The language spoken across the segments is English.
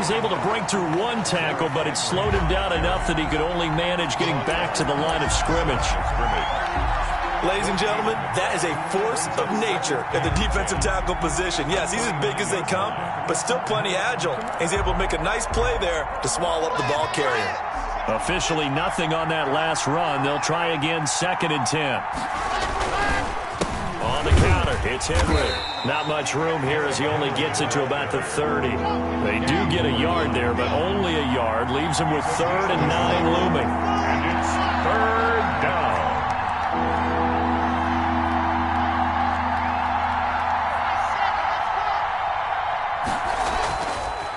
was able to break through one tackle, but it slowed him down enough that he could only manage getting back to the line of scrimmage. Ladies and gentlemen, that is a force of nature at the defensive tackle position. Yes, he's as big as they come, but still plenty agile. He's able to make a nice play there to swallow up the ball carrier. Officially nothing on that last run. They'll try again, 2nd and 10. On the counter, it's Henry. Not much room here as he only gets it to about the 30. They do get a yard there, but only a yard. Leaves him with 3rd and 9 looming. And it's 3rd down.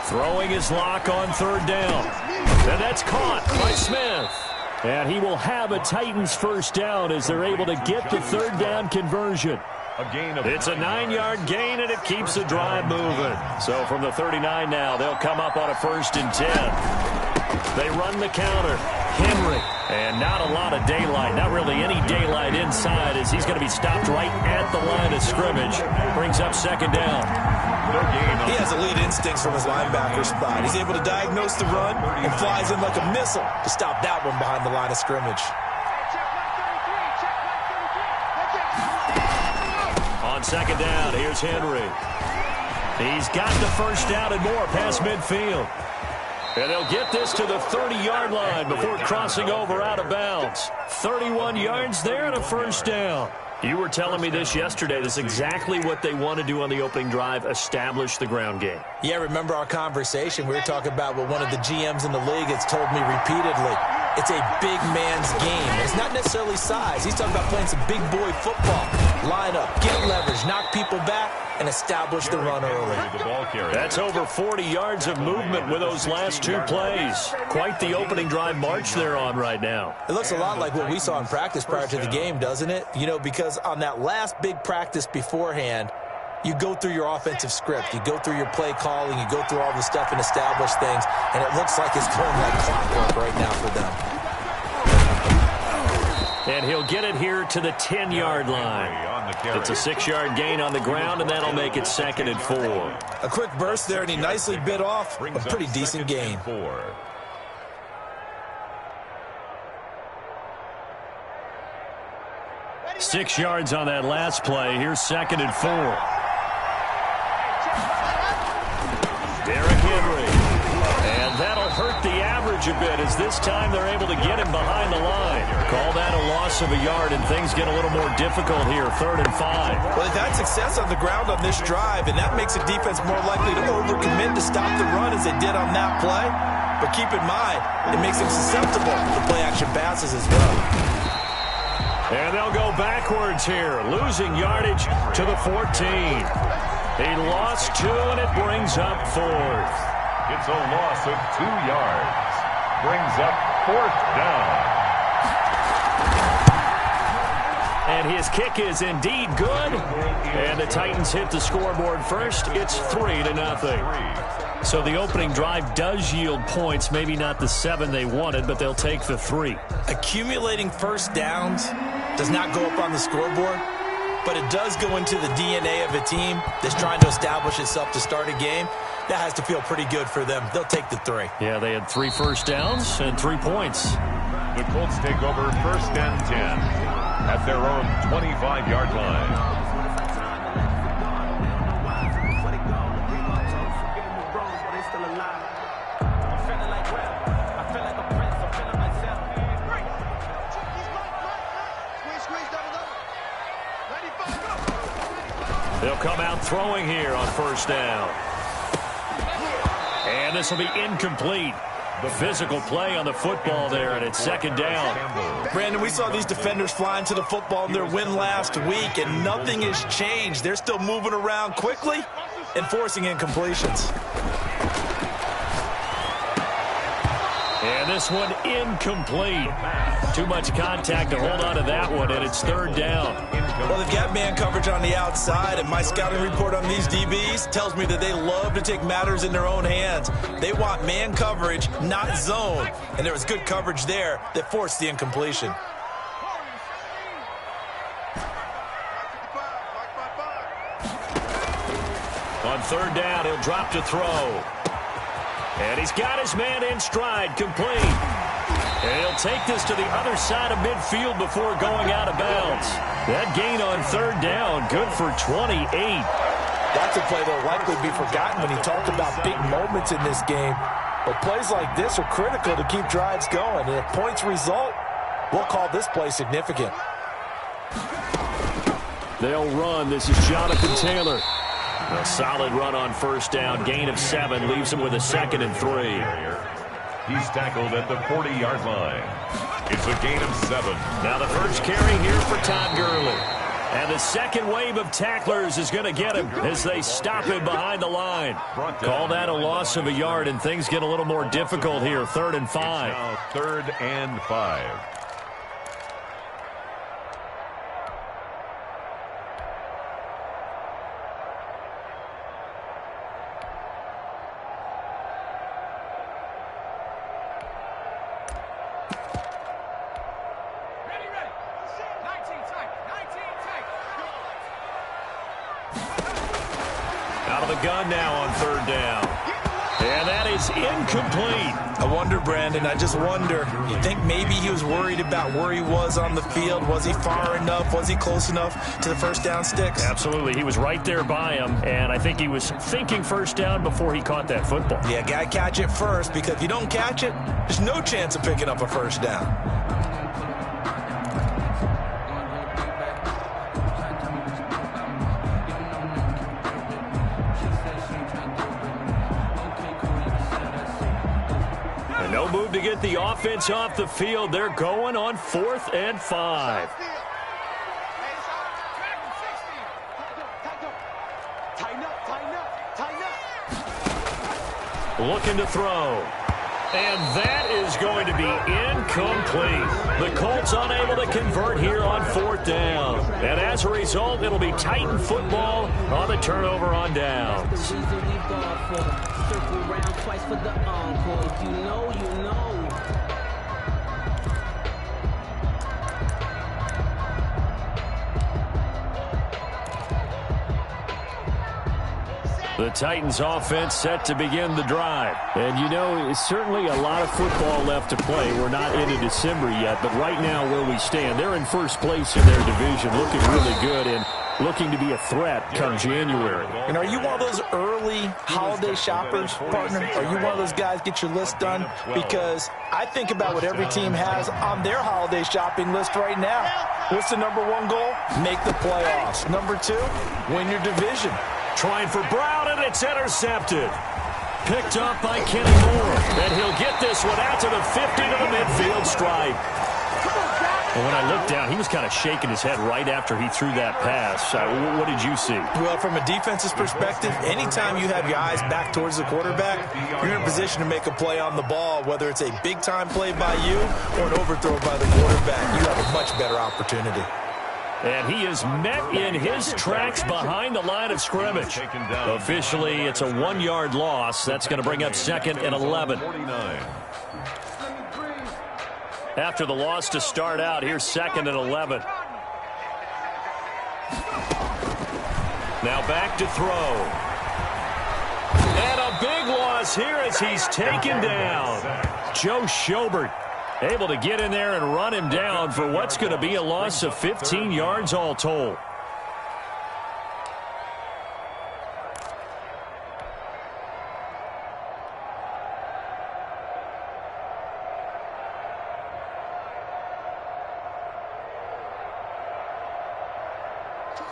Throwing his lock on 3rd down. And that's caught by Smith. And he will have a Titans 1st down as they're able to get the 3rd down conversion. It's a 9-yard gain, and it keeps the drive moving. So from the 39 now, they'll come up on a 1st and 10. They run the counter. Henry. And not a lot of daylight. Not really any daylight inside as he's going to be stopped right at the line of scrimmage. Brings up 2nd down. He has elite instincts from his linebacker spot. He's able to diagnose the run and flies in like a missile to stop that one behind the line of scrimmage. On 2nd down, here's Henry. He's got the 1st down and more past midfield. And they'll get this to the 30-yard line before crossing over out of bounds. 31 yards there and a 1st down. You were telling me this yesterday. This is exactly what they want to do on the opening drive, establish the ground game. Yeah, remember our conversation? We were talking about what one of the GMs in the league has told me repeatedly. It's a big man's game. It's not necessarily size. He's talking about playing some big boy football. Line up, get leverage, knock people back, and establish the run early. That's over 40 yards of movement with those last 2 plays. Quite the opening drive march they're on right now. It looks a lot like what we saw in practice prior to the game, doesn't it? You know, because on that last big practice beforehand, you go through your offensive script. You go through your play calling. You go through all the stuff and establish things. And it looks like it's going like clockwork right now for them. And he'll get it here to the 10-yard line. It's a 6-yard gain on the ground, and that'll make it 2nd and 4. A quick burst there, and he nicely bit off a pretty decent gain. 6 yards on that last play. Here's 2nd and 4. Derrick Henry. And that'll hurt the average a bit as this time they're able to get him behind the line. Call that a loss of a yard, and things get a little more difficult here, 3rd and 5. Well, they've had success on the ground on this drive, and that makes the defense more likely to overcommit to stop the run as they did on that play. But keep in mind, it makes them susceptible to play-action passes as well. And they'll go backwards here, losing yardage to the 14. He lost 2, and it brings up 4th. It's a loss of 2 yards. Brings up 4th down. And his kick is indeed good. And the Titans hit the scoreboard first. It's 3-0. So the opening drive does yield points. Maybe not the 7 they wanted, but they'll take the 3. Accumulating 1st downs does not go up on the scoreboard, but it does go into the DNA of a team that's trying to establish itself to start a game. That has to feel pretty good for them. They'll take the 3. Yeah, they had 3 first downs and 3 points. The Colts take over 1st and 10 at their own 25-yard line. They'll come out throwing here on 1st down. And this will be incomplete. The physical play on the football there, and it's 2nd down. Brandon, we saw these defenders flying to the football in their win last week, and nothing has changed. They're still moving around quickly and forcing incompletions. And this one incomplete. Too much contact to hold on to that one, and it's 3rd down. Well, they've got man coverage on the outside, and my scouting report on these DBs tells me that they love to take matters in their own hands. They want man coverage, not zone. And there was good coverage there that forced the incompletion. On 3rd down, he'll drop to throw. And he's got his man in stride, complete. And he'll take this to the other side of midfield before going out of bounds. That gain on third down, good for 28. That's a play that will likely be forgotten when he talked about big moments in this game. But plays like this are critical to keep drives going. And if points result, we'll call this play significant. They'll run. This is Jonathan Taylor. A solid run on first down. Gain of 7 leaves him with a 2nd and 3. He's tackled at the 40-yard line. It's a gain of 7. Now the first carry here for Todd Gurley. And the second wave of tacklers is going to get him as they stop him behind the line. Call that a loss of a yard, and things get a little more difficult here. 3rd and 5. It's now 3rd and 5. Out of the gun now on 3rd down. And that is incomplete. I wonder, Brandon, I just wonder. You think maybe he was worried about where he was on the field? Was he far enough? Was he close enough to the first down sticks? Absolutely. He was right there by him, and I think he was thinking first down before he caught that football. Yeah, got to catch it first, because if you don't catch it, there's no chance of picking up a first down. No move to get the offense off the field. They're going on 4th and 5. Looking to throw. And that is going to be incomplete. The Colts unable to convert here on 4th down. And as a result, it'll be Titan football on the turnover on downs. The Titans offense set to begin the drive. And you know, it's certainly a lot of football left to play. We're not into December yet, but right now where we stand, they're in first place in their division, looking really good and looking to be a threat come January. And are you one of those early holiday shoppers, partner? Are you one of those guys get your list done? Because I think about what every team has on their holiday shopping list right now. What's the number 1 goal? Make the playoffs. Number 2, win your division. Trying for Brown, and it's intercepted. Picked up by Kenny Moore. And he'll get this one out to the 50 to the midfield stripe. And when I looked down, he was kind of shaking his head right after he threw that pass. What did you see? Well, from a defense's perspective, anytime you have your eyes back towards the quarterback, you're in a position to make a play on the ball, whether it's a big-time play by you or an overthrow by the quarterback. You have a much better opportunity. And he is met in his tracks behind the line of scrimmage. Officially, it's a 1-yard loss. That's going to bring up 2nd and 11. After the loss to start out, here's 2nd and 11. Now back to throw. And a big loss here as he's taken down. Joe Schobert able to get in there and run him down for what's going to be a loss of 15 yards all told.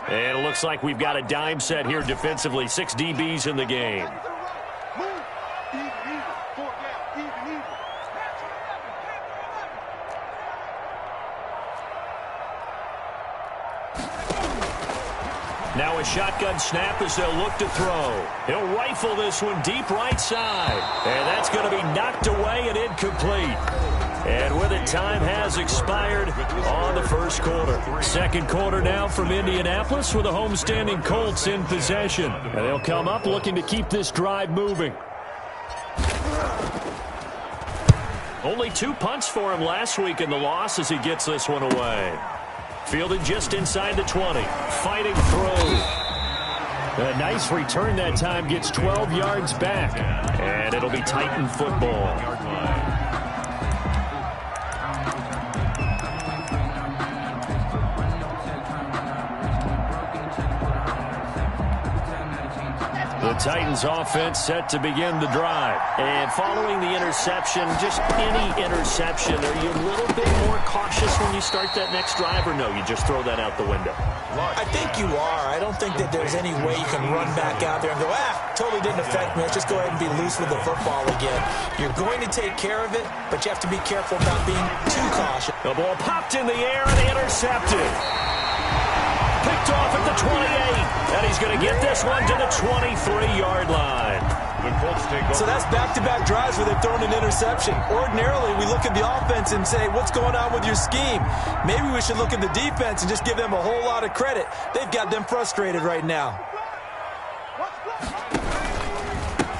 And it looks like we've got a dime set here defensively. 6 DBs in the game. Now a shotgun snap as they'll look to throw. He'll rifle this one deep right side. And that's going to be knocked away and incomplete. And with it, time has expired on the first quarter. Second quarter now from Indianapolis with the homestanding Colts in possession. And they'll come up looking to keep this drive moving. Only 2 punts for him last week in the loss as he gets this one away. Fielded just inside the 20. Fighting through. A nice return that time, gets 12 yards back. And it'll be Titan football. The Titans offense set to begin the drive. And following the interception, just any interception, are you a little bit more cautious when you start that next drive, or no, you just throw that out the window? I think you are. I don't think that there's any way you can run back out there and go, totally didn't affect me. Let's just go ahead and be loose with the football again. You're going to take care of it, but you have to be careful about being too cautious. The ball popped in the air and intercepted. Picked off at the 28, and he's going to get this one to the 23-yard line. The Colts take over. So that's back-to-back drives where they've thrown an interception. Ordinarily, we look at the offense and say, what's going on with your scheme? Maybe we should look at the defense and just give them a whole lot of credit. They've got them frustrated right now.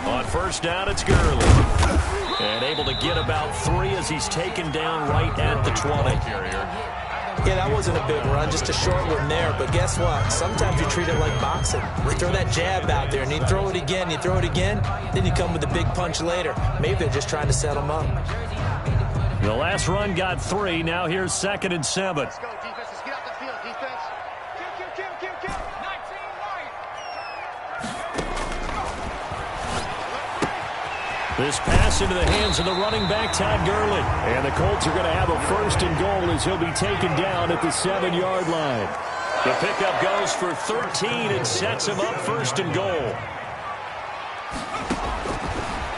On first down, it's Gurley. And able to get about 3 as he's taken down right at the 20. Yeah, that wasn't a big run, just a short one there. But guess what? Sometimes you treat it like boxing. You throw that jab out there, and you throw it again, then you come with a big punch later. Maybe they're just trying to set them up. The last run got 3. Now here's 2nd and 7. Let's go, defense. Let's get out the field, defense. Kill. 19-9. This pass into the hands of the running back, Todd Gurley. And the Colts are going to have a 1st and goal as he'll be taken down at the 7-yard line. The pickup goes for 13 and sets him up 1st and goal.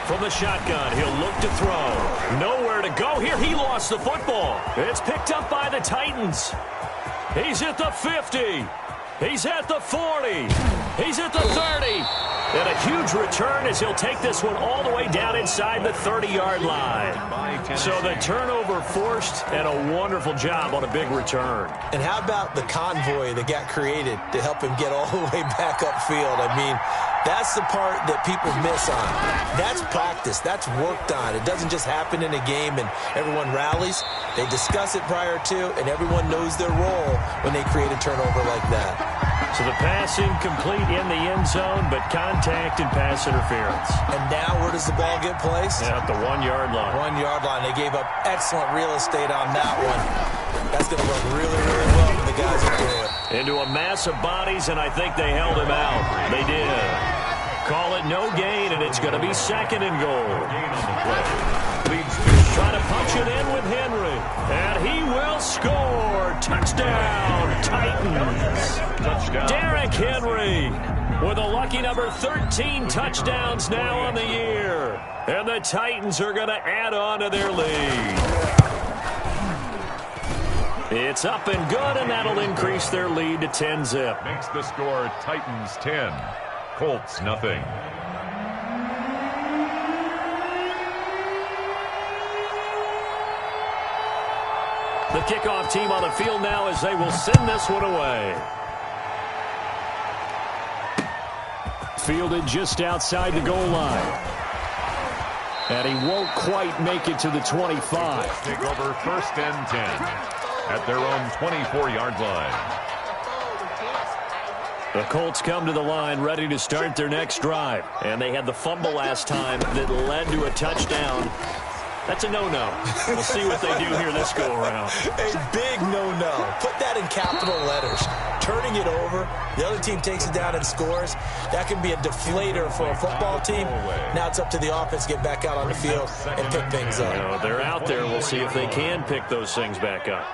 From the shotgun, he'll look to throw. Nowhere to go here. He lost the football. It's picked up by the Titans. He's at the 50. He's at the 40. He's at the 30. And a huge return as he'll take this one all the way down inside the 30-yard line. So the turnover forced, and a wonderful job on a big return. And how about the convoy that got created to help him get all the way back upfield? I mean, that's the part that people miss on. That's practice. That's worked on. It doesn't just happen in a game and everyone rallies. They discuss it prior to, and everyone knows their role when they create a turnover like that. So the pass incomplete in the end zone, but contact and pass interference. And now where does the ball get placed? At the 1-yard line. 1-yard line. They gave up excellent real estate on that one. That's going to work really, really well for the guys that do it. Into a mass of bodies, and I think they held him out. They did. Call it no gain, and it's going to be 2nd and goal. Trying to punch it in with Henry. And he will score. Touchdown, Titans. Touchdown. Derrick Henry with a lucky number 13 touchdowns now on the year. And the Titans are going to add on to their lead. It's up and good, and that'll increase their lead to 10-zip. Makes the score Titans 10, Colts nothing. The kickoff team on the field now as they will send this one away. Fielded just outside the goal line. And he won't quite make it to the 25. Take over 1st and 10 at their own 24-yard line. The Colts come to the line ready to start their next drive. And they had the fumble last time that led to a touchdown. That's a no-no. We'll see what they do here this go-around. A big no-no. Put that in capital letters. Turning it over, the other team takes it down and scores. That can be a deflator for a football team. Now it's up to the offense to get back out on the field and pick things up. You know, they're out there. We'll see if they can pick those things back up.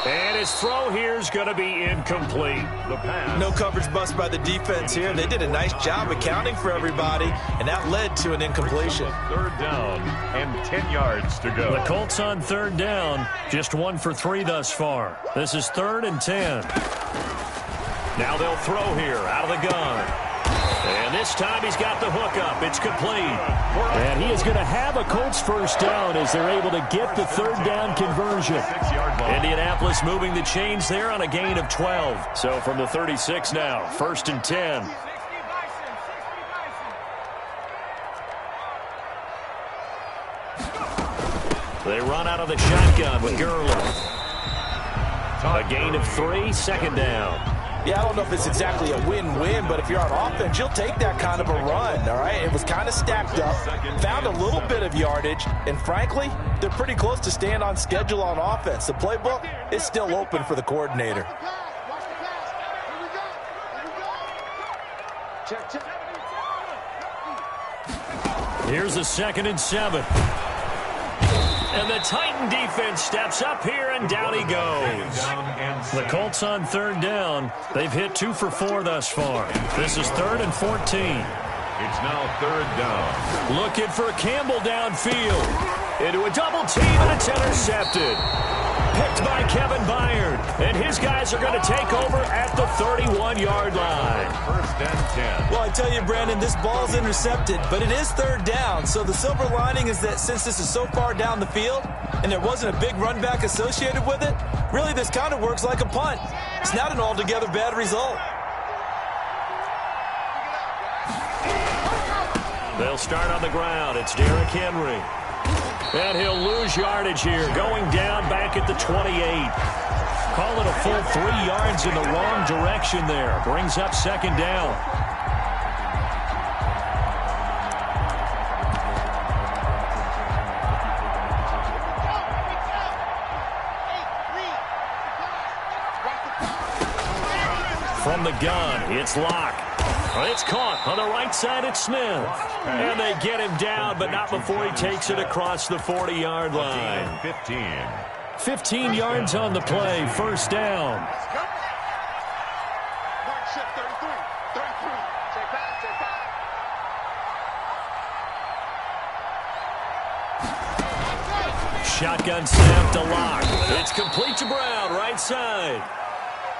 And his throw here is going to be incomplete. The pass. No coverage bust by the defense here. They did a nice job accounting for everybody, and that led to an incompletion. 3rd down and 10 yards to go. The Colts on 3rd down, just 1 for 3 thus far. This is 3rd and 10. Now they'll throw here out of the gun. And this time he's got the hook up. It's complete. And he is going to have a Colts 1st down as they're able to get the 3rd down conversion. Indianapolis moving the chains there on a gain of 12. So from the 36 now, 1st and 10. They run out of the shotgun with Gurley. A gain of 3, second down. Yeah, I don't know if it's exactly a win-win, but if you're on offense, you'll take that kind of a run, all right? It was kind of stacked up, found a little bit of yardage, and frankly, they're pretty close to staying on schedule on offense. The playbook is still open for the coordinator. Here's a 2nd and 7. And the Titan defense steps up here, and down he goes. The Colts on 3rd down. They've hit 2 for 4 thus far. This is 3rd and 14. It's now 3rd down. Looking for Campbell downfield. Into a double team, and it's intercepted. Picked by Kevin Byard. And his guys are going to take over at the 31-yard line. 1st and 10. Well, I tell you, Brandon, this ball's intercepted, but it is 3rd down. So the silver lining is that since this is so far down the field and there wasn't a big run back associated with it, really this kind of works like a punt. It's not an altogether bad result. They'll start on the ground. It's Derrick Henry. And he'll lose yardage here, going down back at the 28. Call it a full 3 yards in the wrong direction there. Brings up 2nd down. From the gun, it's Locke. It's caught on the right side at Smith. And they get him down, but not before he takes it across the 40-yard line. 15 yards on the play, 1st down. Shotgun snap to Locke. It's complete to Brown, right side.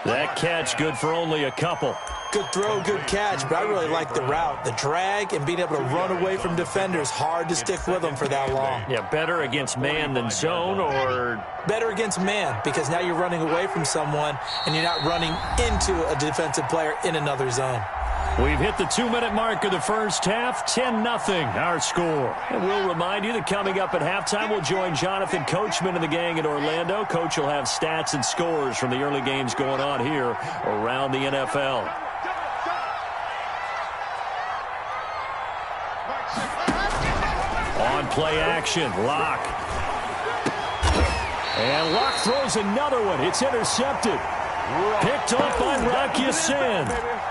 That catch good for only a couple. Good throw, good catch, but I really like the route. The drag and being able to run away from defenders, hard to stick with them for that long. Yeah, better against man than zone, or? Better against man, because now you're running away from someone and you're not running into a defensive player in another zone. We've hit the 2-minute mark of the first half, 10-0 our score. And we'll remind you that coming up at halftime, we'll join Jonathan Coachman and the gang in Orlando. Coach will have stats and scores from the early games going on here around the NFL. On play action, Locke. And Locke throws another one. It's intercepted. Picked off by Rock Ya-Sin.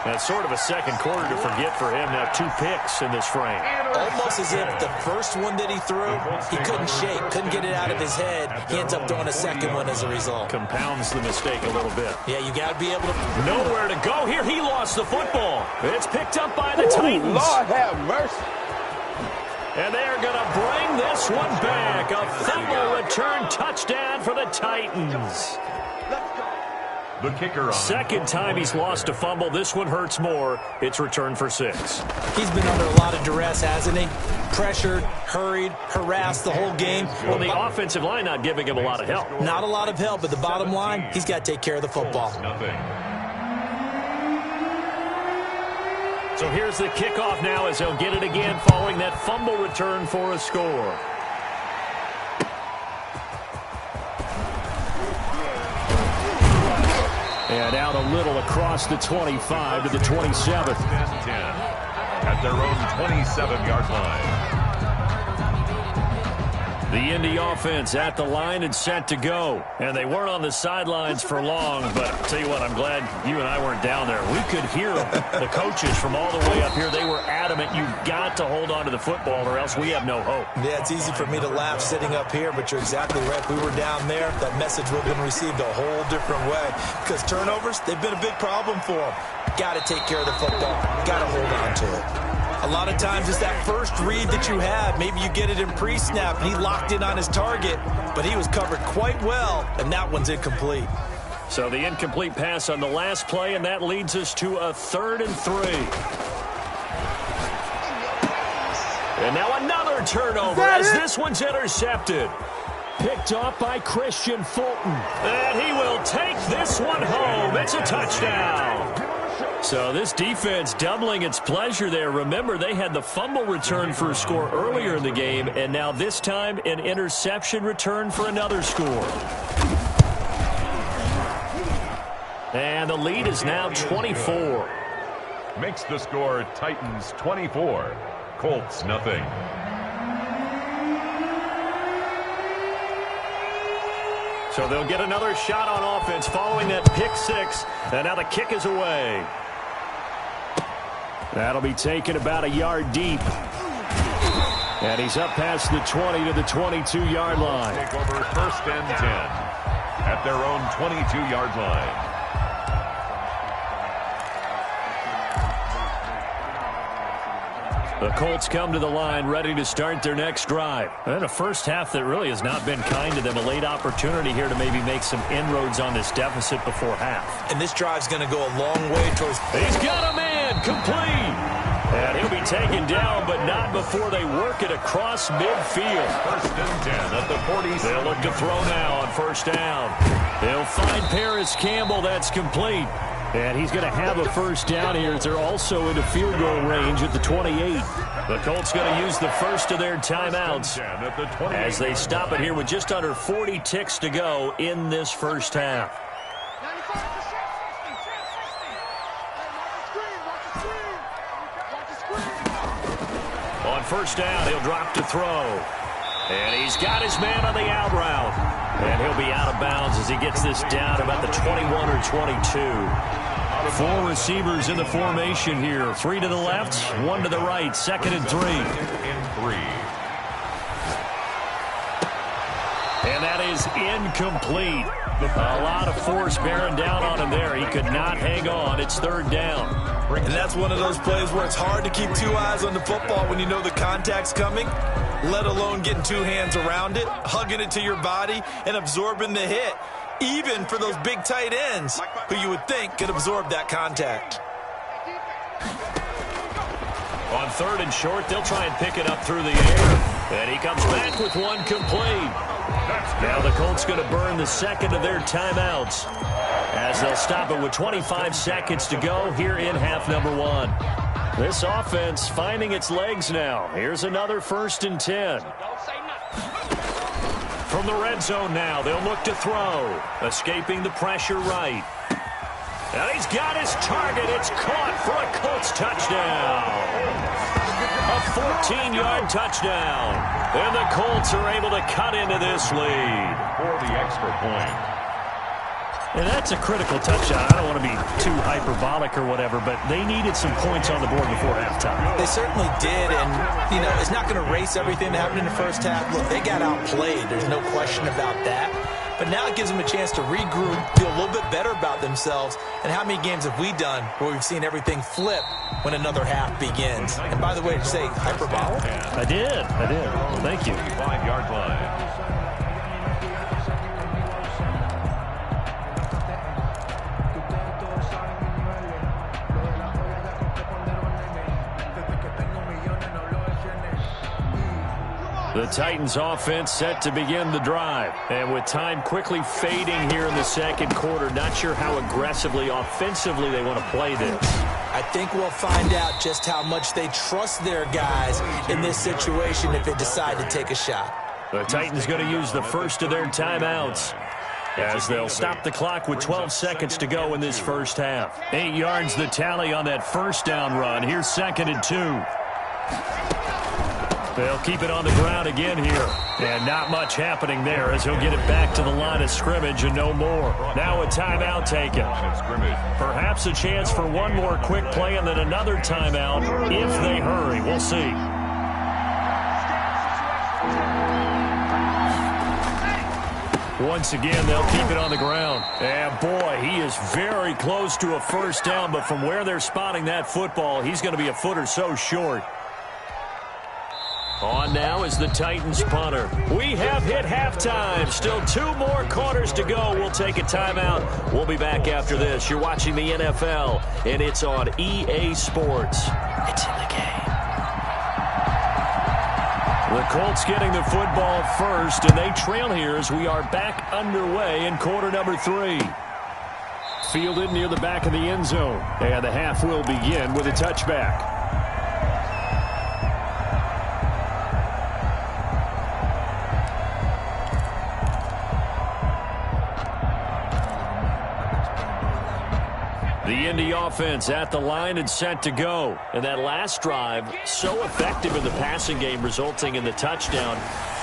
That's sort of a second quarter to forget for him. Now 2 picks in this frame. Almost as if the first one that he threw, he couldn't shake, couldn't get it out of his head. He ends up throwing a second one as a result. Compounds the mistake a little bit. Yeah, you got to be able to. Nowhere to go here. He lost the football. It's picked up by the Titans. Lord have mercy. And they're going to bring this one back. A fumble return touchdown for the Titans. The kicker on. Second time he's lost a fumble. This one hurts more. It's returned for 6. He's been under a lot of duress, hasn't he? Pressured, hurried, harassed the whole game. Well, the offensive line not giving him a lot of help. Not a lot of help, but the bottom line, he's got to take care of the football. So here's the kickoff now as he'll get it again following that fumble return for a score. And out a little across the 25 to the 27. At their own 27-yard line. The Indy offense at the line and set to go. And they weren't on the sidelines for long, but I'll tell you what, I'm glad you and I weren't down there. We could hear the coaches from all the way up here. They were adamant, you've got to hold on to the football or else we have no hope. Yeah, it's easy for me to laugh sitting up here, but you're exactly right. If we were down there, that message would have been received a whole different way. Because turnovers, they've been a big problem for them. Got to take care of the football. Got to hold on to it. A lot of times it's that first read that you have. Maybe you get it in pre-snap, and he locked in on his target, but he was covered quite well, and that one's incomplete. So the incomplete pass on the last play, and that leads us to a 3rd and 3. And now another turnover as this one's intercepted. Picked off by Christian Fulton. And he will take this one home. It's a touchdown. So this defense doubling its pleasure there. Remember, they had the fumble return for a score earlier in the game, and now this time an interception return for another score. And the lead is now 24. Makes the score Titans 24, Colts nothing. So they'll get another shot on offense following that pick six. And now the kick is away. That'll be taken about a yard deep. And he's up past the 20 to the 22-yard line. Take over 1st and 10 at their own 22-yard line. The Colts come to the line ready to start their next drive. And a first half that really has not been kind to them. A late opportunity here to maybe make some inroads on this deficit before half. And this drive's going to go a long way towards... He's got a man complete. And he'll be taken down, but not before they work it across midfield. 1st and 10 at the 40. They'll look to throw now on 1st down. They'll find Paris Campbell. That's complete. And he's going to have a 1st down here as they're also into field goal range at the 28. The Colts going to use the first of their timeouts as they stop it here with just under 40 ticks to go in this first half. On 1st down, he'll drop to throw. And he's got his man on the out route. And he'll be out of bounds as he gets this down about the 21 or 22. 4 receivers in the formation here. 3 to the left, 1 to the right. 2nd and 3. And that is incomplete. A lot of force bearing down on him there. He could not hang on. It's 3rd down. And that's one of those plays where it's hard to keep 2 eyes on the football when you know the contact's coming, let alone getting 2 hands around it, hugging it to your body, and absorbing the hit, even for those big tight ends who you would think could absorb that contact. On 3rd and short, they'll try and pick it up through the air. And he comes back with 1 complete. Now the Colts going to burn the 2nd of their timeouts as they'll stop it with 25 seconds to go here in half number 1. This offense finding its legs now. Here's another 1st and 10. From the red zone now, they'll look to throw. Escaping the pressure right. And he's got his target. It's caught for a Colts touchdown. A 14-yard touchdown. And the Colts are able to cut into this lead. For the extra point. And that's a critical touchdown. I don't want to be too hyperbolic or whatever, but they needed some points on the board before halftime. They certainly did, and, you know, it's not going to erase everything that happened in the first half. Look, they got outplayed. There's no question about that. But now it gives them a chance to regroup, feel a little bit better about themselves. And how many games have we done where we've seen everything flip when another half begins? And by the way, did you say hyperbolic? I did. Thank you. 5-yard line. The Titans offense set to begin the drive. And with time quickly fading here in the 2nd quarter, not sure how aggressively, offensively they want to play this. I think we'll find out just how much they trust their guys in this situation if they decide to take a shot. The Titans going to use the first of their timeouts as they'll stop the clock with 12 seconds to go in this first half. 8 yards the tally on that 1st down run. Here's 2nd and 2. They'll keep it on the ground again here. And not much happening there as he'll get it back to the line of scrimmage and no more. Now a timeout taken. Perhaps a chance for one more quick play and then another timeout if they hurry. We'll see. Once again, they'll keep it on the ground. And boy, he is very close to a 1st down, but from where they're spotting that football, he's going to be a foot or so short. On now is the Titans punter. We have hit halftime. Still 2 more quarters to go. We'll take a timeout. We'll be back after this. You're watching the NFL, and it's on EA Sports. It's in the game. The Colts getting the football first, and they trail here as we are back underway in quarter number 3. Fielded near the back of the end zone, and the half will begin with a touchback. The Indy offense at the line and set to go. And that last drive, so effective in the passing game, resulting in the touchdown.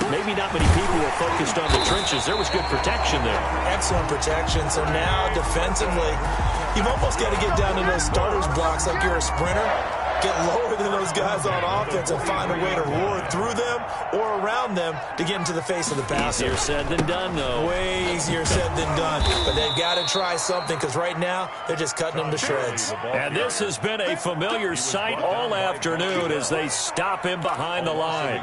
Maybe not many people were focused on the trenches. There was good protection there. Excellent protection. So now, defensively, you've almost got to get down to those starters blocks like you're a sprinter. Get lower than those guys on offense and find a way to roar through them or around them to get into the face of the passer. Easier said than done, though. Way easier said than done. But they've got to try something because right now they're just cutting them to shreds. And this has been a familiar sight all afternoon as they stop him behind the line.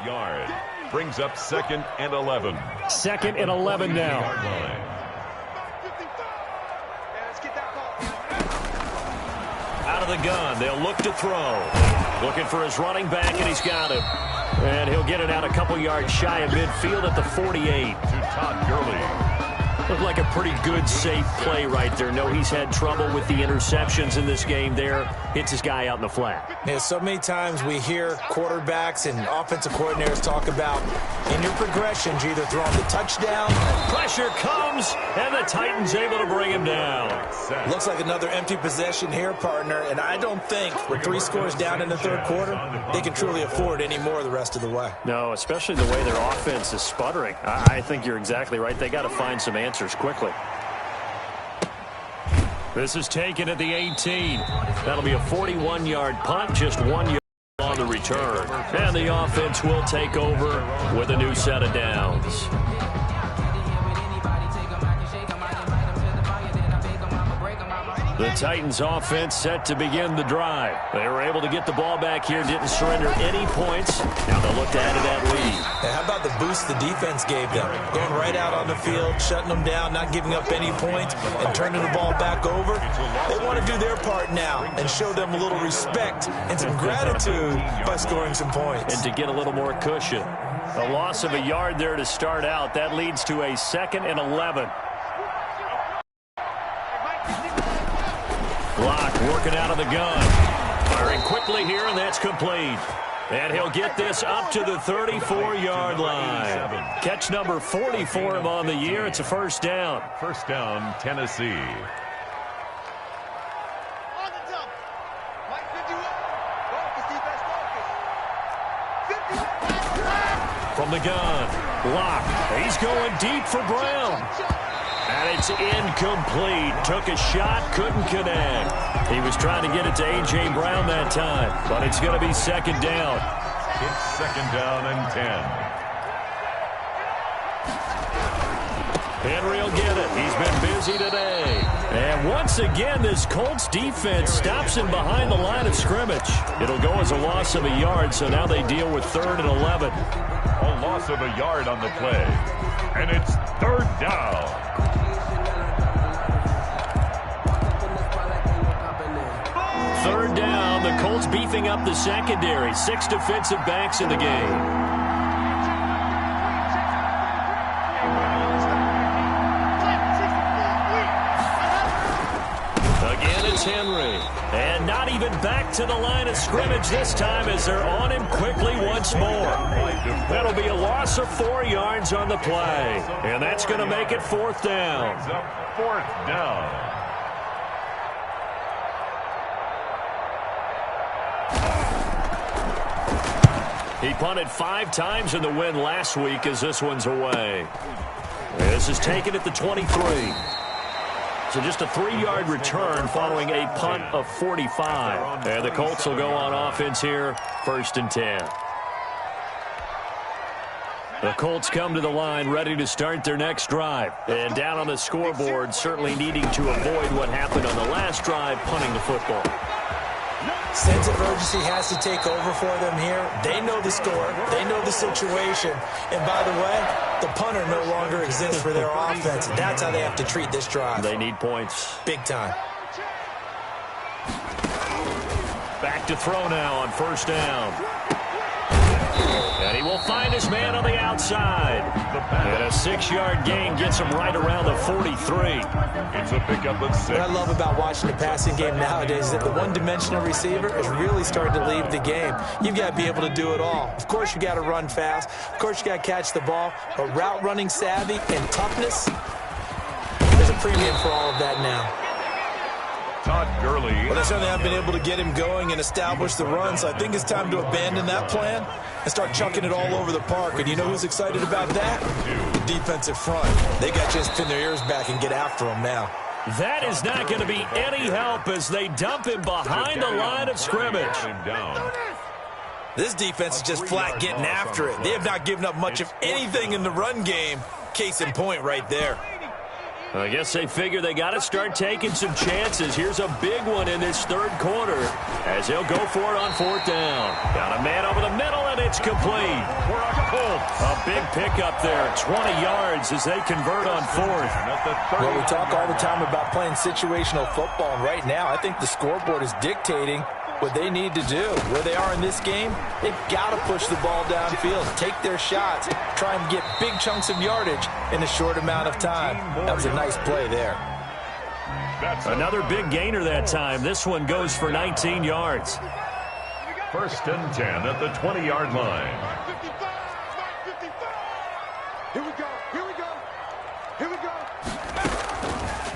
Brings up 2nd and 11. 2nd and 11 now. Out of the gun, they'll look to throw. Looking for his running back, and he's got him. And he'll get it out a couple yards shy of midfield at the 48. To Todd Gurley. Looked like a pretty good, safe play right there. No, he's had trouble with the interceptions in this game there. Hits his guy out in the flat. Yeah, so many times we hear quarterbacks and offensive coordinators talk about in your progressions, you're either throwing the touchdown. Pressure comes, and the Titans able to bring him down. Looks like another empty possession here, partner, and I don't think with 3 scores down in the 3rd quarter, they can truly afford any more the rest of the way. No, especially the way their offense is sputtering. I think you're exactly right. They got to find some answers quickly. This is taken at the 18. That'll be a 41-yard punt, just 1 yard on the return. And the offense will take over with a new set of downs. The Titans offense set to begin the drive. They were able to get the ball back here, didn't surrender any points. Now they'll look to add to that lead. Now, how about the boost the defense gave them? Going right out on the field, shutting them down, not giving up any points, and turning the ball back over. They want to do their part now and show them a little respect and some gratitude by scoring some points. And to get a little more cushion. A loss of a yard there to start out. That leads to a 2nd and 11. Block working out of the gun. Firing quickly here, and that's complete. And he'll get this up to the 34-yard line. Catch number 40 for him on the year. It's a first down. First down, Tennessee. From the gun, Locke. He's going deep for Brown. And it's incomplete. Took a shot, couldn't connect. He was trying to get it to A.J. Brown that time, but it's going to be 2nd down. It's 2nd down and 10. Henry will get it. He's been busy today. And once again, this Colts defense stops him behind the line of scrimmage. It'll go as a loss of a yard, so now they deal with 3rd and 11. A loss of a yard on the play. And it's 3rd down. Third down, the Colts beefing up the secondary. 6 defensive backs in the game. Again, it's Henry. And not even back to the line of scrimmage this time as they're on him quickly once more. That'll be a loss of 4 yards on the play. And that's going to make it 4th down. 4th down. He punted 5 times in the win last week as this one's away. This is taken at the 23. So just a 3-yard return following a punt of 45. And the Colts will go on offense here, 1st and 10. The Colts come to the line ready to start their next drive. And down on the scoreboard, certainly needing to avoid what happened on the last drive, punting the football. Sense of urgency has to take over for them here. They know the score. They know the situation. And by the way, the punter no longer exists for their offense. That's how they have to treat this drive. They need points. Big time. Back to throw now on 1st down. And he will find his man on the outside. And a 6-yard gain gets him right around the 43. It's a pickup of 6. What I love about watching the passing game nowadays is that the one-dimensional receiver is really starting to leave the game. You've got to be able to do it all. Of course, you got to run fast. Of course, you got to catch the ball. But route running savvy and toughness, there's a premium for all of that now. Todd Well, they certainly haven't been able to get him going and establish the run, so I think it's time to abandon that plan and start chucking it all over the park. And you know who's excited about that? The defensive front. They got just pin their ears back and get after him now. That is not going to be any help as they dump him behind the line of scrimmage. This defense is just flat getting after it. They have not given up much of anything in the run game. Case in point right there. I guess they figure they got to start taking some chances. Here's a big one in this third quarter as he'll go for it on fourth down. Got a man over the middle, and it's complete. A big pickup there, 20 yards as they convert on fourth. Well, we talk all the time about playing situational football, and right now I think the scoreboard is dictating what they need to do. Where they are in this game, they've got to push the ball downfield, take their shots, try and get big chunks of yardage in a short amount of time. That was a nice play there. Another big gainer that time. This one goes for 19 yards. First and 10 at the 20-yard line. Here we go. Here we go. Here we go.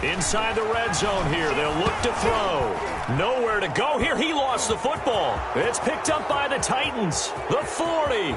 Inside the red zone here. They'll look to throw. Nowhere to go here. He lost the football. It's picked up by the Titans. The 40,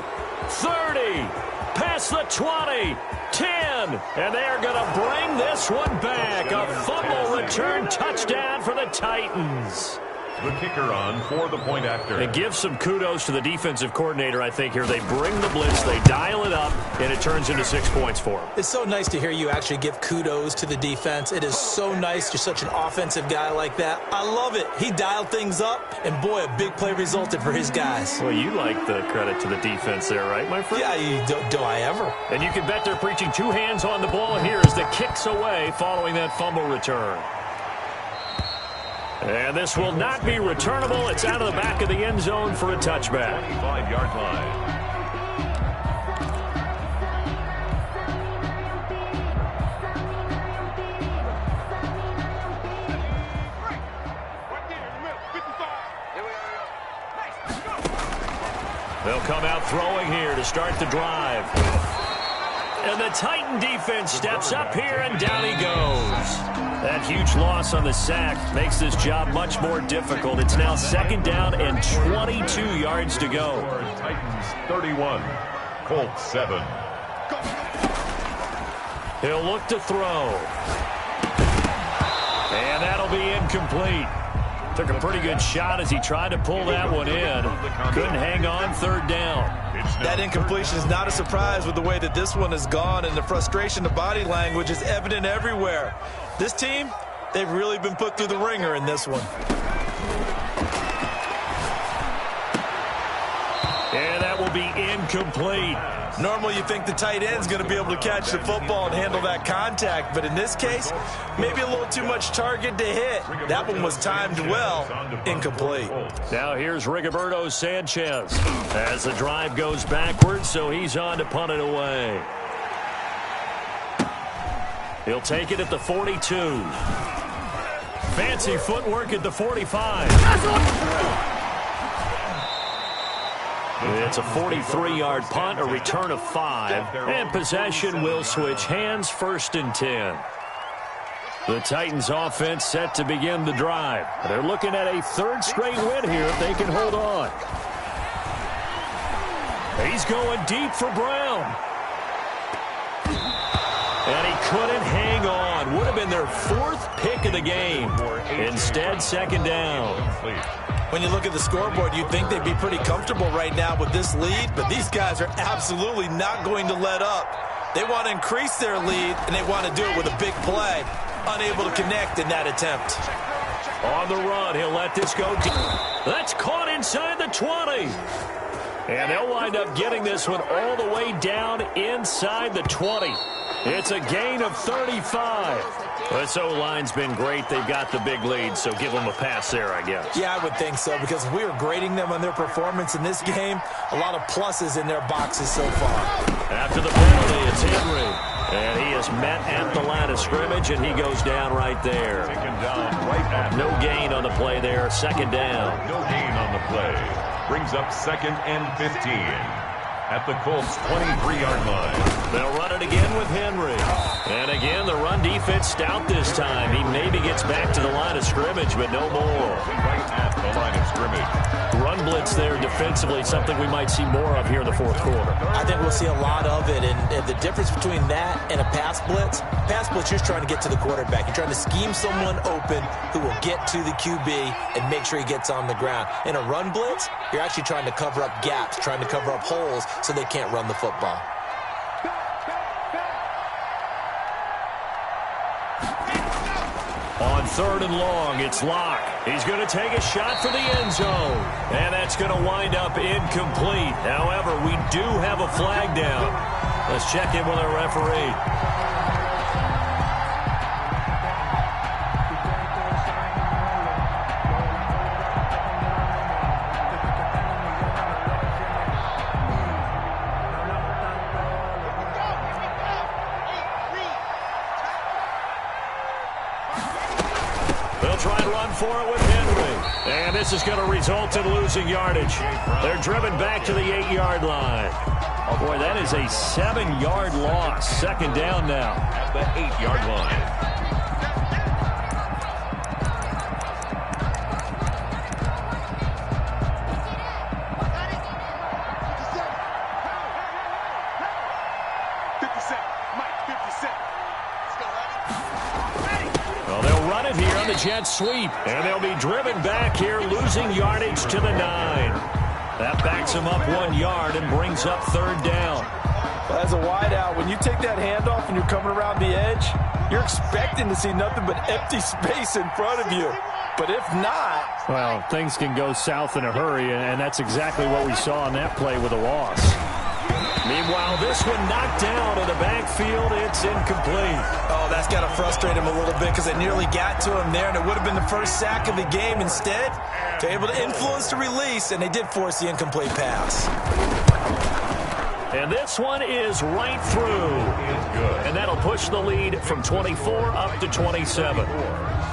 30, past the 20, 10. And they're going to bring this one back. A fumble return touchdown for the Titans. The kicker on for the point after. And give some kudos to the defensive coordinator, I think, here. They bring the blitz, they dial it up, and it turns into 6 points for them. It's so nice to hear you actually give kudos to the defense. It is so nice. You're such an offensive guy like that. I love it. He dialed things up, and boy, a big play resulted for his guys. Well, you like the credit to the defense there, right, my friend? Yeah, do I ever. And you can bet they're preaching two hands on the ball here as the kick's away following that fumble return. And this will not be returnable. It's out of the back of the end zone for a touchback. 25-yard line. They'll come out throwing here to start the drive. And the Titan defense steps up here, and down he goes. That huge loss on the sack makes this job much more difficult. It's now second down and 22 yards to go. Titans 31, Colts 7. He'll look to throw. And that'll be incomplete. Took a pretty good shot as he tried to pull that one in. Couldn't hang on third down. That incompletion is not a surprise with the way that this one has gone, and the frustration of body language is evident everywhere. This team, they've really been put through the ringer in this one. And that will be incomplete. Normally you think the tight end's going to be able to catch the football and handle that contact, but in this case, maybe a little too much target to hit. That one was timed well, incomplete. Now here's Rigoberto Sanchez as the drive goes backwards, so he's on to punt it away. He'll take it at the 42. Fancy footwork at the 45. It's a 43-yard punt, a return of 5, and possession will switch hands, first and 10. The Titans offense set to begin the drive. They're looking at a third straight win here if they can hold on. He's going deep for Brown. And he couldn't hang on. Would have been their fourth pick of the game. Instead, second down. When you look at the scoreboard, you'd think they'd be pretty comfortable right now with this lead, but these guys are absolutely not going to let up. They want to increase their lead, and they want to do it with a big play. Unable to connect in that attempt. On the run, he'll let this go deep. That's caught inside the 20. And they'll wind up getting this one all the way down inside the 20. It's a gain of 35. This O-line's been great. They've got the big lead, so give them a pass there, I guess. Yeah, I would think so, because if we were grading them on their performance in this game, a lot of pluses in their boxes so far. After the penalty, it's Henry. And he is met at the line of scrimmage, and he goes down right there. Taken down right at no gain on the play there. Second down. No gain on the play. Brings up second and 15. at the Colts' 23-yard line. They'll run it again with Henry. And again, the run defense stout this time. He maybe gets back to the line of scrimmage, but no more. Right at the line of scrimmage. Run blitz there defensively, something we might see more of here in the fourth quarter. I think we'll see a lot of it, and the difference between that and a pass blitz, you're trying to get to the quarterback. You're trying to scheme someone open who will get to the QB and make sure he gets on the ground. In a run blitz, you're actually trying to cover up gaps, trying to cover up holes so they can't run the football. On 3rd and long, it's Locke. He's going to take a shot for the end zone. And that's going to wind up incomplete. However, we do have a flag down. Let's check in with our referee. Try and run for it with Henry. And this is going to result in losing yardage. They're driven back to the 8-yard line. Oh, boy, that is a 7-yard loss. 2nd down now. At the 8-yard line. Jet sweep, and they'll be driven back here, losing yardage to the 9. That backs them up 1 yard and brings up 3rd down. Well, as a wideout, when you take that handoff and you're coming around the edge, you're expecting to see nothing but empty space in front of you. But if not... Well, things can go south in a hurry, and that's exactly what we saw on that play with a loss. Meanwhile, this one knocked down in the backfield. It's incomplete. Oh, that's got to frustrate him a little bit because they nearly got to him there, and it would have been the first sack of the game. Instead, they're able to influence the release, and they did force the incomplete pass. And this one is right through. And that'll push the lead from 24 up to 27.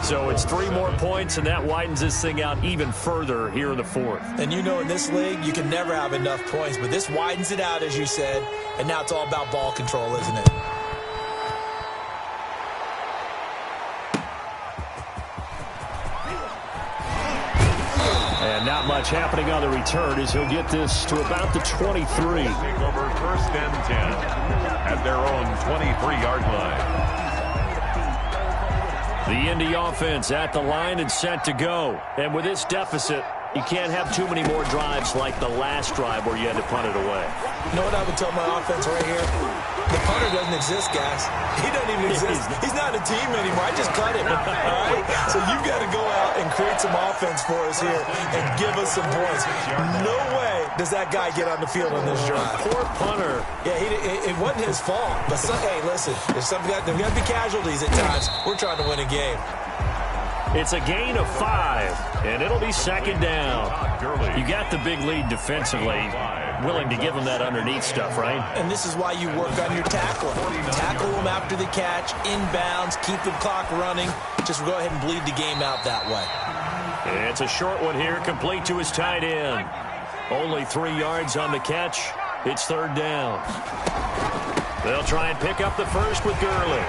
So it's 3 more points, and that widens this thing out even further here in the 4th. And you know in this league, you can never have enough points, but this widens it out, as you said, and now it's all about ball control, isn't it? And not much happening on the return as he'll get this to about the 23. Take over 1st and 10 at their own 23-yard line. The Indy offense at the line and set to go. And with this deficit, you can't have too many more drives like the last drive where you had to punt it away. You know what I would tell my offense right here? The punter doesn't exist, guys. He doesn't even exist. He's not a team anymore. I just cut him. All right? So you've got to go out and create some offense for us here and give us some points. No way does that guy get on the field on this drive. Poor punter. Yeah, it wasn't his fault. But, hey, listen, there's got to be casualties at times. We're trying to win a game. It's a gain of 5, and it'll be 2nd down. You got the big lead defensively. Willing to give them that underneath stuff, right? And this is why you work on your tackling. Tackle them after the catch, inbounds, keep the clock running. Just go ahead and bleed the game out that way. It's a short one here, complete to his tight end. Only 3 yards on the catch. It's 3rd down. They'll try and pick up the first with Gurley.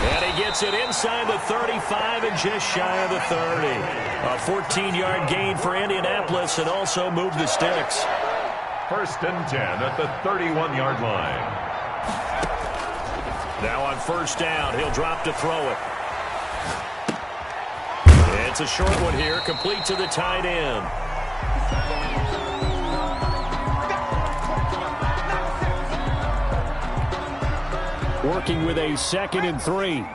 And he gets it inside the 35 and just shy of the 30. A 14-yard gain for Indianapolis and also moved the sticks. 1st and 10 at the 31-yard line. Now on 1st down, he'll drop to throw it. It's a short one here, complete to the tight end. Working with a 2nd and 3.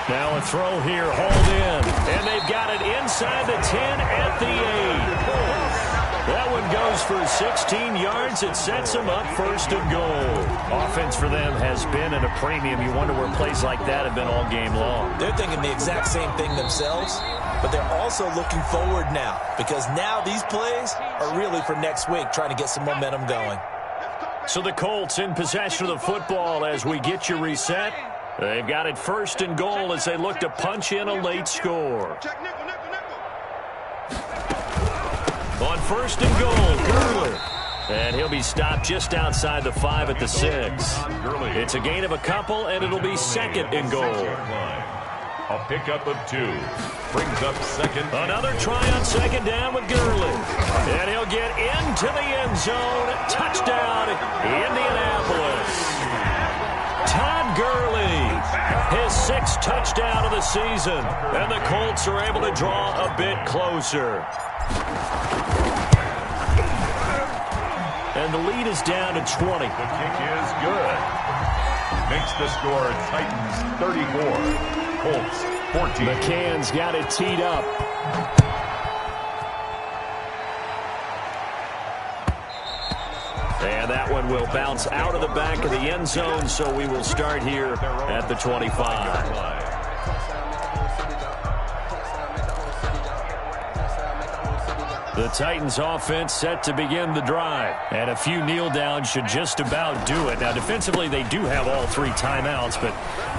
Now a throw here, hauled in. And they've got it inside the 10 at the 8. That one goes for 16 yards. It sets them up 1st and goal. Offense for them has been at a premium. You wonder where plays like that have been all game long. They're thinking the exact same thing themselves, but they're also looking forward now because now these plays are really for next week, trying to get some momentum going. So the Colts in possession of the football as we get you reset. They've got it 1st and goal as they look to punch in a late score. On 1st and goal, Gurley. And he'll be stopped just outside the 5 at the 6. It's a gain of a couple, and it'll be 2nd and goal. A pickup of 2. Brings up 2nd. Another try on 2nd down with Gurley. And he'll get into the end zone. Touchdown, Indianapolis. Todd Gurley, his 6th touchdown of the season. And the Colts are able to draw a bit closer. And the lead is down to 20. The kick is good. Makes the score Titans 34. Colts 14. McCann's got it teed up. And that one will bounce out of the back of the end zone, so we will start here at the 25. The Titans offense set to begin the drive. And a few kneel downs should just about do it. Now, defensively, they do have all 3 timeouts, but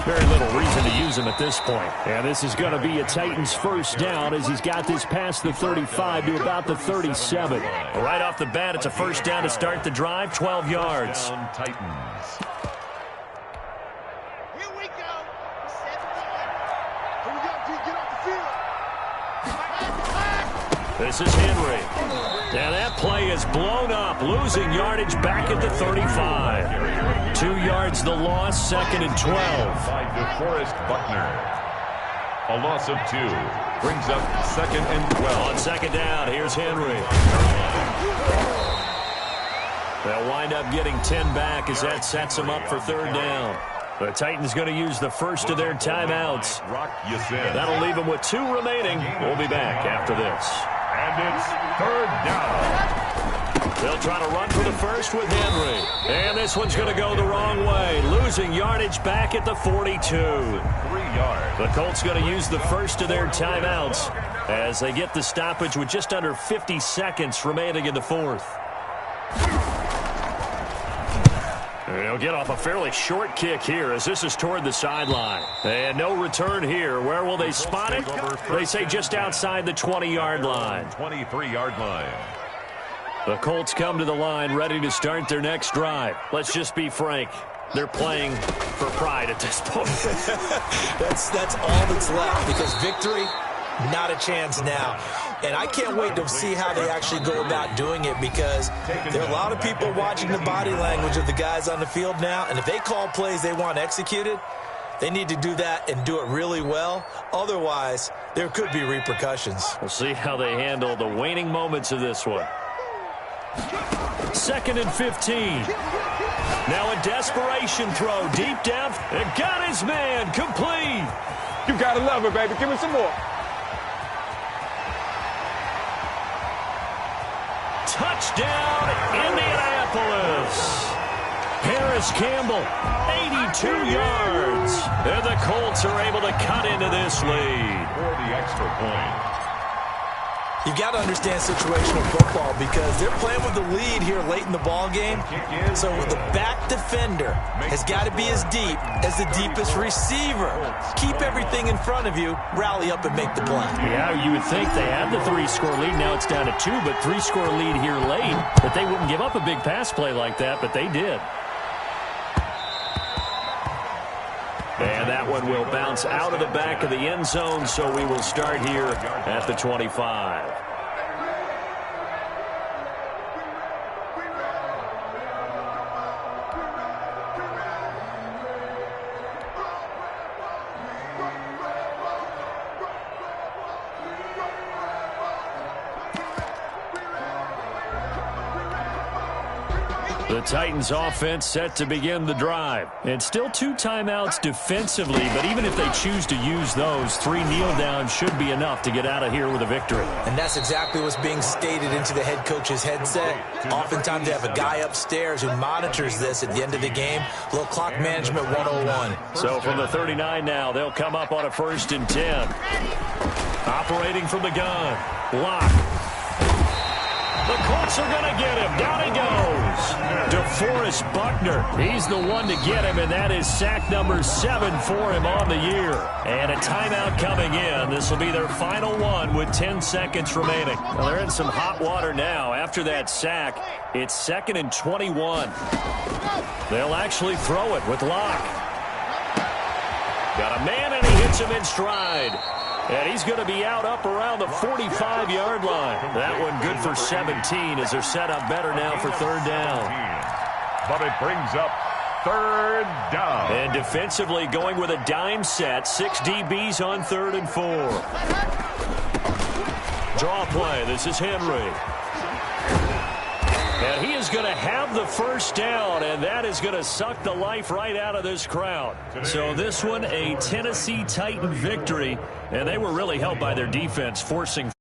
very little reason to use them at this point. And this is going to be a Titans 1st down as he's got this past the 35 to about the 37. Right off the bat, it's a 1st down to start the drive, 12 yards. Titans. Here we go. 7 Here we go. Get off the field. This is Henry. And that play is blown up, losing yardage back at the 35. 2 yards the loss, 2nd and 12. By DeForest Buckner. A loss of 2. Brings up 2nd and 12. On 2nd down, here's Henry. They'll wind up getting 10 back as that sets them up for 3rd down. The Titans going to use the 1st of their timeouts. That'll leave them with 2 remaining. We'll be back after this. And it's 3rd down. They'll try to run for the 1st with Henry. And this one's going to go the wrong way. Losing yardage back at the 42. 3 yards. The Colts going to use the 1st of their timeouts as they get the stoppage with just under 50 seconds remaining in the 4th. They'll get off a fairly short kick here as this is toward the sideline. And no return here. Where will they spot it? They say just outside the 20-yard line. 23-yard line. The Colts come to the line ready to start their next drive. Let's just be frank. They're playing for pride at this point. That's all that's left because victory, not a chance now. And I can't wait to see how they actually go about doing it because there are a lot of people watching the body language of the guys on the field now. And if they call plays they want executed, they need to do that and do it really well. Otherwise, there could be repercussions. We'll see how they handle the waning moments of this one. 2nd and 15. Now a desperation throw deep down. And got his man complete. You got to love it, baby. Give me some more. Touchdown, Indianapolis. Harris Campbell, 82 yards. And the Colts are able to cut into this lead. For the extra point. You've got to understand situational football because they're playing with the lead here late in the ball game. So the back defender has got to be as deep as the deepest receiver. Keep everything in front of you, rally up and make the play. Yeah, you would think they had the 3-score lead. Now it's down to 2, but 3-score lead here late. But they wouldn't give up a big pass play like that, but they did. And that one will bounce out of the back of the end zone, so we will start here at the 25. The Titans offense set to begin the drive. And still 2 timeouts defensively, but even if they choose to use those, 3 kneel downs should be enough to get out of here with a victory. And that's exactly what's being stated into the head coach's headset. Oftentimes they have a guy upstairs who monitors this at the end of the game. A little clock management 101. So from the 39 now, they'll come up on a 1st and 10. Operating from the gun. Block. The Colts are going to get him. Down he goes. DeForest Buckner. He's the one to get him, and that is sack number 7 for him on the year. And a timeout coming in. This will be their final one with 10 seconds remaining. Well, they're in some hot water now. After that sack, it's 2nd and 21. They'll actually throw it with Locke. Got a man, and he hits him in stride. And he's going to be out up around the 45-yard line. That one good for 17 as they're set up better now for 3rd down. But it brings up 3rd down. And defensively going with a dime set. 6 DBs on 3rd and 4. Draw play. This is Henry. And he is going to have the 1st down, and that is going to suck the life right out of this crowd. So this one, a Tennessee Titan victory, and they were really helped by their defense forcing